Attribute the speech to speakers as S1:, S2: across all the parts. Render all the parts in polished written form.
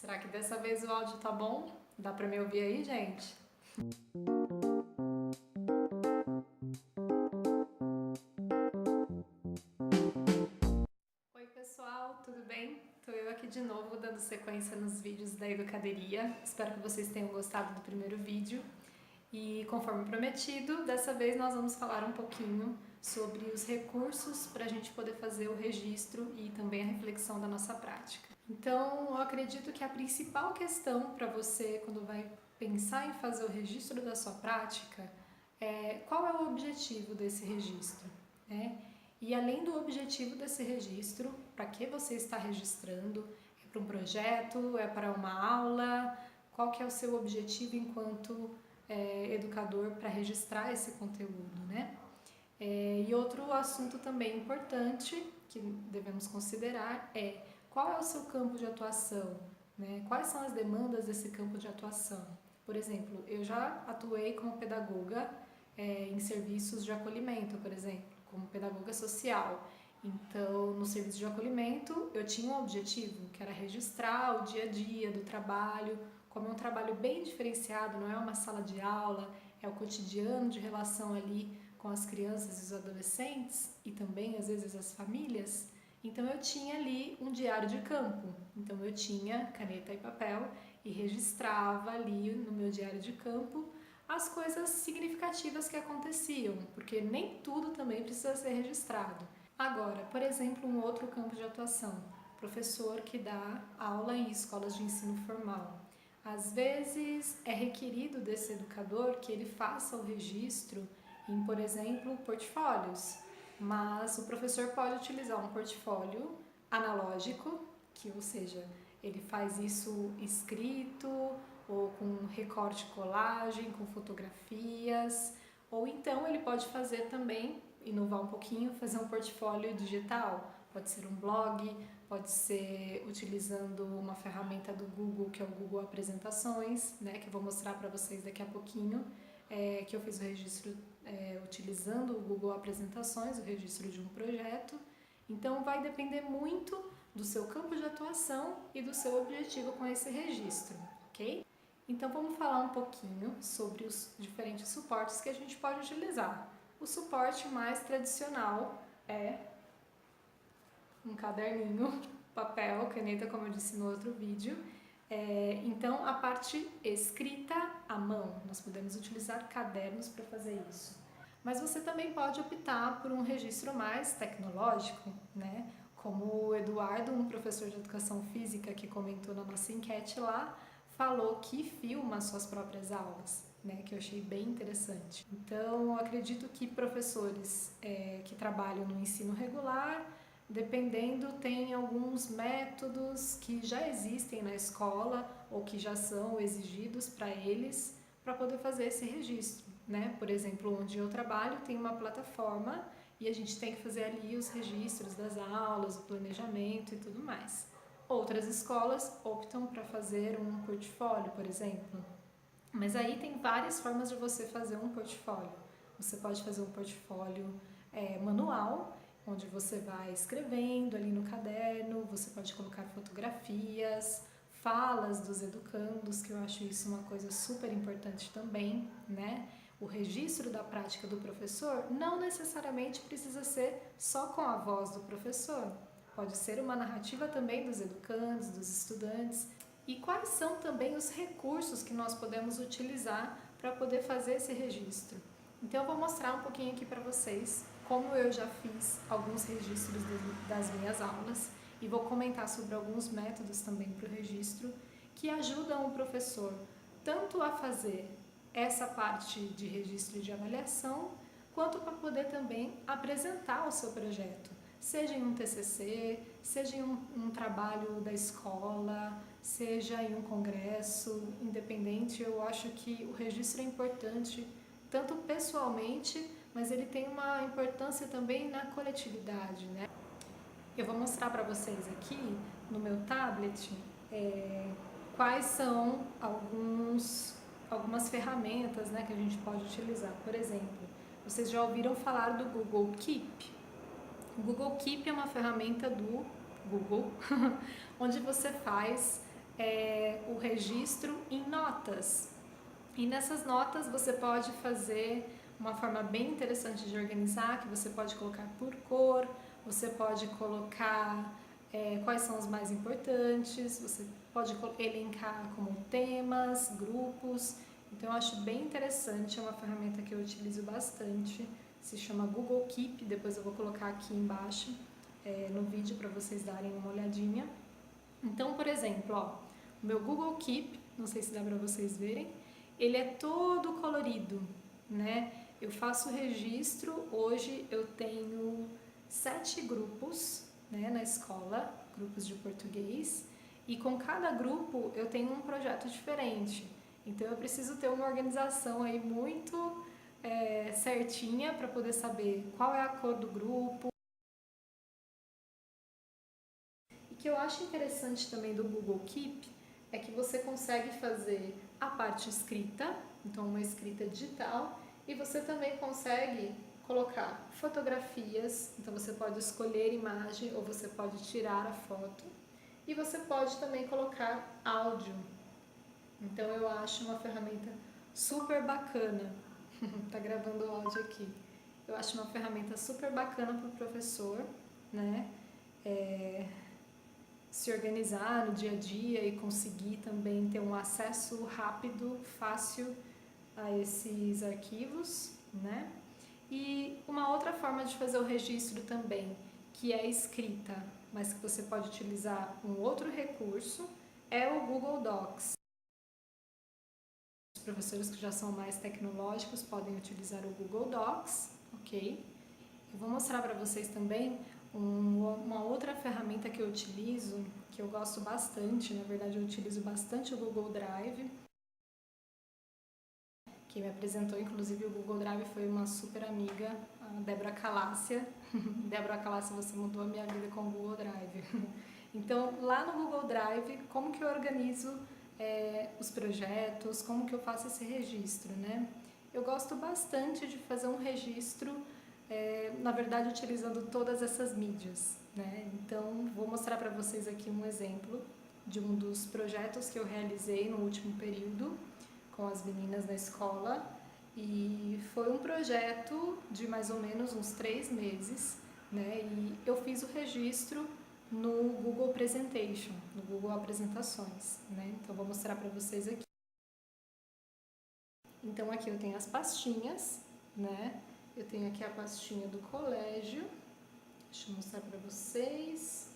S1: Será que dessa vez o áudio tá bom? Dá pra me ouvir aí, gente? Oi pessoal, tudo bem? Tô eu aqui de novo dando sequência nos vídeos da Educaderia. Espero que vocês tenham gostado do primeiro vídeo. E conforme prometido, dessa vez nós vamos falar um pouquinho sobre os recursos para a gente poder fazer o registro e também a reflexão da nossa prática. Então, eu acredito que a principal questão para você, quando vai pensar em fazer o registro da sua prática, é qual é o objetivo desse registro, né? E além do objetivo desse registro, para que você está registrando? É para um projeto? É para uma aula? Qual que é o seu objetivo enquanto educador para registrar esse conteúdo, né? E outro assunto também importante que devemos considerar é qual é o seu campo de atuação, né? Quais são as demandas desse campo de atuação? Por exemplo, eu já atuei como pedagoga em serviços de acolhimento, por exemplo, como pedagoga social. Então, no serviço de acolhimento, eu tinha um objetivo, que era registrar o dia a dia do trabalho. Como é um trabalho bem diferenciado, não é uma sala de aula, é o cotidiano de relação ali com as crianças e os adolescentes e também às vezes as famílias. Então eu tinha ali um diário de campo. Então eu tinha caneta e papel e registrava ali no meu diário de campo as coisas significativas que aconteciam, porque nem tudo também precisa ser registrado. Agora, por exemplo, um outro campo de atuação, professor que dá aula em escolas de ensino formal. Às vezes é requerido desse educador que ele faça o registro em, por exemplo, portfólios, mas o professor pode utilizar um portfólio analógico, ou seja, ele faz isso escrito ou com recorte colagem, com fotografias, ou então ele pode fazer também, inovar um pouquinho, fazer um portfólio digital, pode ser um blog, pode ser utilizando uma ferramenta do Google, que é o Google Apresentações, né, que eu vou mostrar para vocês daqui a pouquinho, que eu fiz o registro utilizando o Google Apresentações, o registro de um projeto. Então vai depender muito do seu campo de atuação e do seu objetivo com esse registro, ok? Então vamos falar um pouquinho sobre os diferentes suportes que a gente pode utilizar. O suporte mais tradicional é um caderninho, papel, caneta, como eu disse no outro vídeo. Então, a parte escrita à mão, nós podemos utilizar cadernos para fazer isso. Mas você também pode optar por um registro mais tecnológico, né? Como o Eduardo, um professor de educação física que comentou na nossa enquete lá, falou que filma suas próprias aulas, né? Que eu achei bem interessante. Então, eu acredito que professores que trabalham no ensino regular, dependendo, tem alguns métodos que já existem na escola ou que já são exigidos para eles para poder fazer esse registro, né? Por exemplo, onde eu trabalho tem uma plataforma e a gente tem que fazer ali os registros das aulas, o planejamento e tudo mais. Outras escolas optam para fazer um portfólio, por exemplo. Mas aí tem várias formas de você fazer um portfólio. Você pode fazer um portfólio manual, onde você vai escrevendo ali no caderno, você pode colocar fotografias, falas dos educandos, que eu acho isso uma coisa super importante também, né? O registro da prática do professor não necessariamente precisa ser só com a voz do professor. Pode ser uma narrativa também dos educandos, dos estudantes. E quais são também os recursos que nós podemos utilizar para poder fazer esse registro? Então eu vou mostrar um pouquinho aqui para vocês como eu já fiz alguns registros das minhas aulas e vou comentar sobre alguns métodos também para o registro que ajudam o professor tanto a fazer essa parte de registro e de avaliação, quanto para poder também apresentar o seu projeto, seja em um TCC, seja em um trabalho da escola, seja em um congresso, independente. Eu acho que o registro é importante, tanto pessoalmente, mas ele tem uma importância também na coletividade, né? Eu vou mostrar para vocês aqui no meu tablet quais são algumas ferramentas, né, que a gente pode utilizar. Por exemplo, vocês já ouviram falar do Google Keep? O Google Keep é uma ferramenta do Google, onde você faz o registro em notas. E nessas notas você pode fazer uma forma bem interessante de organizar, que você pode colocar por cor, você pode colocar quais são os mais importantes, você pode elencar como temas, grupos. Então eu acho bem interessante, é uma ferramenta que eu utilizo bastante, se chama Google Keep, depois eu vou colocar aqui embaixo no vídeo para vocês darem uma olhadinha. Então, por exemplo, ó, o meu Google Keep, não sei se dá para vocês verem, ele é todo colorido, né? Eu faço registro, hoje eu tenho 7 grupos, né, na escola, grupos de português, e com cada grupo eu tenho um projeto diferente. Então eu preciso ter uma organização aí muito certinha para poder saber qual é a cor do grupo. E que eu acho interessante também do Google Keep é que você consegue fazer a parte escrita, então uma escrita digital, e você também consegue colocar fotografias, então você pode escolher imagem ou você pode tirar a foto, e você pode também colocar áudio. Então eu acho uma ferramenta super bacana. Tá gravando o áudio aqui. Eu acho uma ferramenta super bacana para o professor, né? Se organizar no dia a dia e conseguir também ter um acesso rápido, fácil a esses arquivos, né? E uma outra forma de fazer o registro também, que é escrita, mas que você pode utilizar um outro recurso, é o Google Docs. Os professores que já são mais tecnológicos podem utilizar o Google Docs, ok? Eu vou mostrar para vocês também uma outra ferramenta que eu utilizo, que eu gosto bastante, na verdade eu utilizo bastante o Google Drive. Quem me apresentou, inclusive, o Google Drive foi uma super amiga, a Débora Calácia. Débora Calácia, você mudou a minha vida com o Google Drive. Então, lá no Google Drive, como que eu organizo os projetos, como que eu faço esse registro, né? Eu gosto bastante de fazer um registro, na verdade, utilizando todas essas mídias, né? Então, vou mostrar para vocês aqui um exemplo de um dos projetos que eu realizei no último período com as meninas da escola, e foi um projeto de mais ou menos uns 3 meses, né? E eu fiz o registro no Google Presentation, no Google Apresentações, né? Então vou mostrar para vocês aqui. Então aqui eu tenho as pastinhas, né? Eu tenho aqui a pastinha do colégio, deixa eu mostrar para vocês.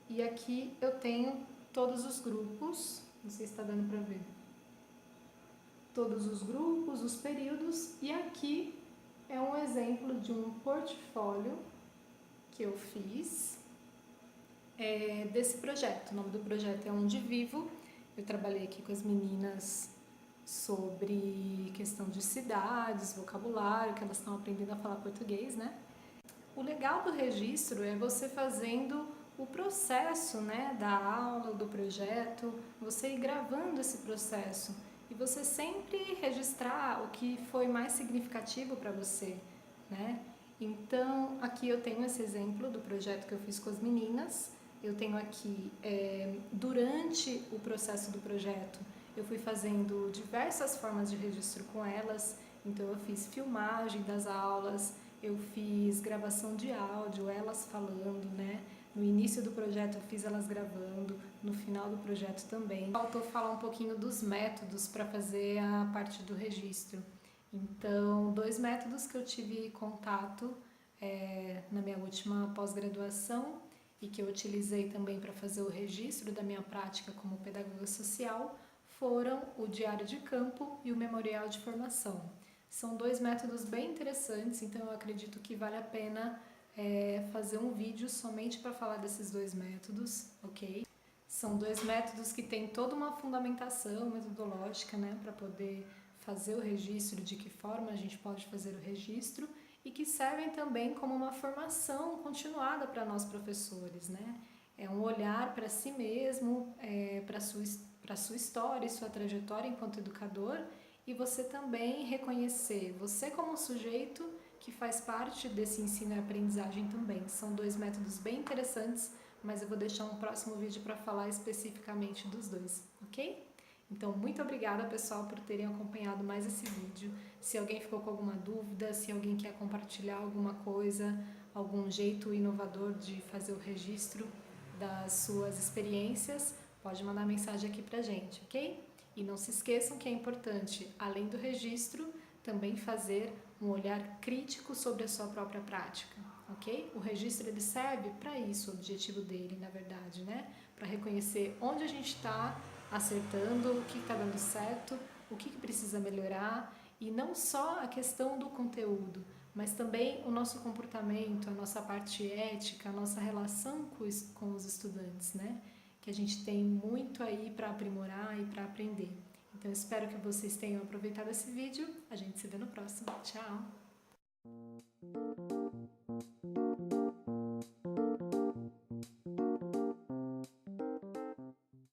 S1: E aqui eu tenho todos os grupos, não sei se está dando para ver. Todos os grupos, os períodos, e aqui é um exemplo de um portfólio que eu fiz desse projeto. O nome do projeto é Onde Vivo. Eu trabalhei aqui com as meninas sobre questão de cidades, vocabulário, que elas estão aprendendo a falar português, né? O legal do registro é você fazendo o processo, né, da aula, do projeto, você ir gravando esse processo e você sempre registrar o que foi mais significativo para você, né? Então, aqui eu tenho esse exemplo do projeto que eu fiz com as meninas. Eu tenho aqui, durante o processo do projeto, eu fui fazendo diversas formas de registro com elas. Então, eu fiz filmagem das aulas, eu fiz gravação de áudio, elas falando, né? No início do projeto eu fiz elas gravando, no final do projeto também. Faltou falar um pouquinho dos métodos para fazer a parte do registro. Então, 2 métodos que eu tive contato na minha última pós-graduação e que eu utilizei também para fazer o registro da minha prática como pedagoga social foram o diário de campo e o memorial de formação. São 2 métodos bem interessantes, então eu acredito que vale a pena fazer um vídeo somente para falar desses 2 métodos, ok? São 2 métodos que têm toda uma fundamentação metodológica, né, para poder fazer o registro, de que forma a gente pode fazer o registro, e que servem também como uma formação continuada para nós professores, né? É um olhar para si mesmo, para a sua história e sua trajetória enquanto educador, e você também reconhecer você como sujeito que faz parte desse ensino e aprendizagem também. São 2 métodos bem interessantes, mas eu vou deixar um próximo vídeo para falar especificamente dos dois, ok? Então, muito obrigada, pessoal, por terem acompanhado mais esse vídeo. Se alguém ficou com alguma dúvida, se alguém quer compartilhar alguma coisa, algum jeito inovador de fazer o registro das suas experiências, pode mandar mensagem aqui pra gente, ok? E não se esqueçam que é importante, além do registro, também fazer um olhar crítico sobre a sua própria prática, ok? O registro ele serve para isso, o objetivo dele, na verdade, né? Para reconhecer onde a gente está acertando, o que está dando certo, o que precisa melhorar, e não só a questão do conteúdo, mas também o nosso comportamento, a nossa parte ética, a nossa relação com os estudantes, né? Que a gente tem muito aí para aprimorar e para aprender. Então, espero que vocês tenham aproveitado esse vídeo. A gente se vê no próximo. Tchau!